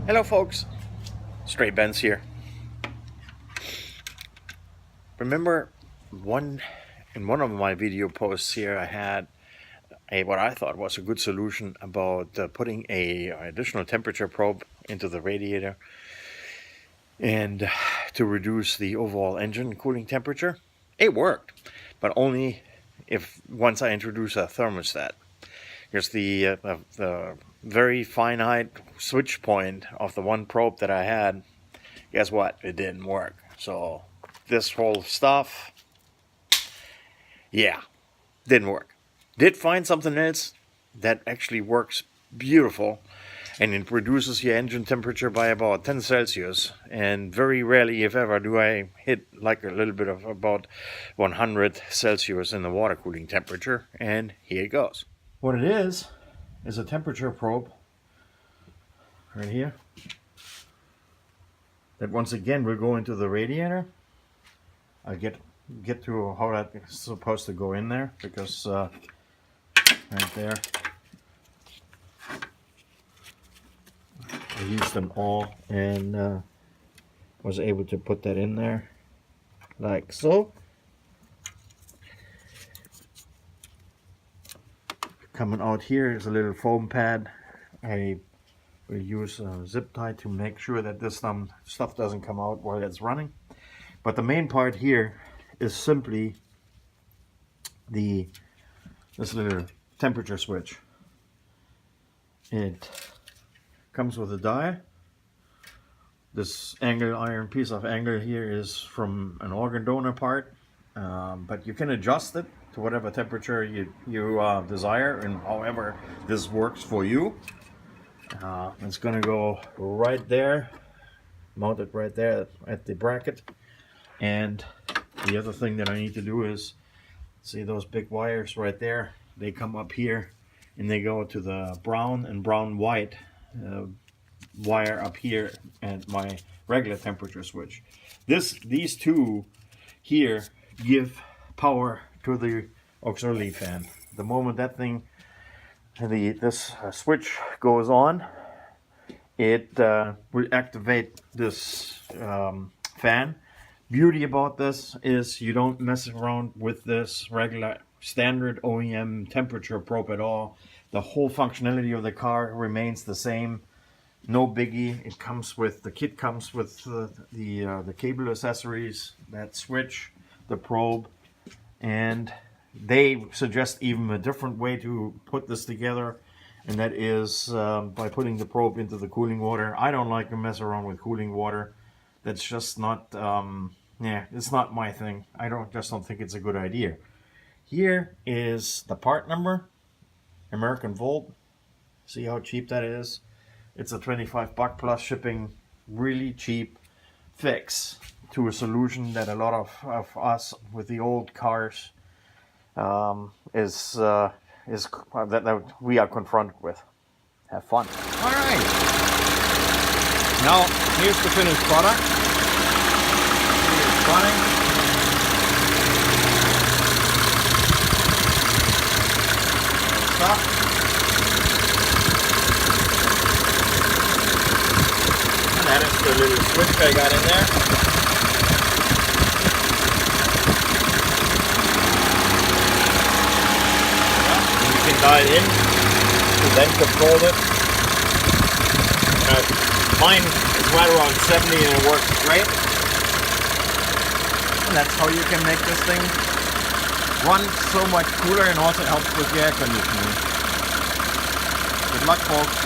Hello folks, Stray Benz here. Remember in one of my video posts here I had what I thought was a good solution about putting a additional temperature probe into the radiator and to reduce the overall engine cooling temperature. It worked, but only if once I introduce a thermostat. Here's the very finite switch point of the one probe that I had. Guess what? It didn't work. So this whole stuff, yeah, didn't work. Did find something else that actually works beautiful, and it reduces your engine temperature by about 10 Celsius. And very rarely, if ever, do I hit like a little bit of about 100 Celsius in the water cooling temperature. And here it goes. What it is a temperature probe right here that once again will go into the radiator. I'll get to how that's supposed to go in there, because right there I used them all and was able to put that in there like so. Coming out here is a little foam pad. I will use a zip tie to make sure that this stuff doesn't come out while it's running. But the main part here is simply this little temperature switch. It comes with a die. This piece of angle here is from an organ donor part, but you can adjust it to whatever temperature you desire, and however this works for you. It's gonna go right there, mounted right there at the bracket. And the other thing that I need to do is, see those big wires right there, they come up here and they go to the brown and brown white wire up here at my regular temperature switch. These two here give power to the auxiliary fan. The moment that thing, this switch goes on, it will activate this fan. Beauty about this is you don't mess around with this regular standard OEM temperature probe at all. The whole functionality of the car remains the same. No biggie. It comes with, the kit comes with the cable accessories, that switch, the probe, and they suggest even a different way to put this together, and that is by putting the probe into the cooling water. I don't like to mess around with cooling water. That's just not, it's not my thing. I just don't think it's a good idea. Here is the part number, American Volt. See how cheap that is? It's a $25 plus shipping, really cheap fix to a solution that a lot of us with the old cars that we are confronted with. Have fun. All right. Now here's the finished product. It's running. Stop. And that is the little switch I got in there. Dial in to then control it. Mine is right around 70 and it works great. And that's how you can make this thing run so much cooler and also helps with the air conditioning. Good luck, folks.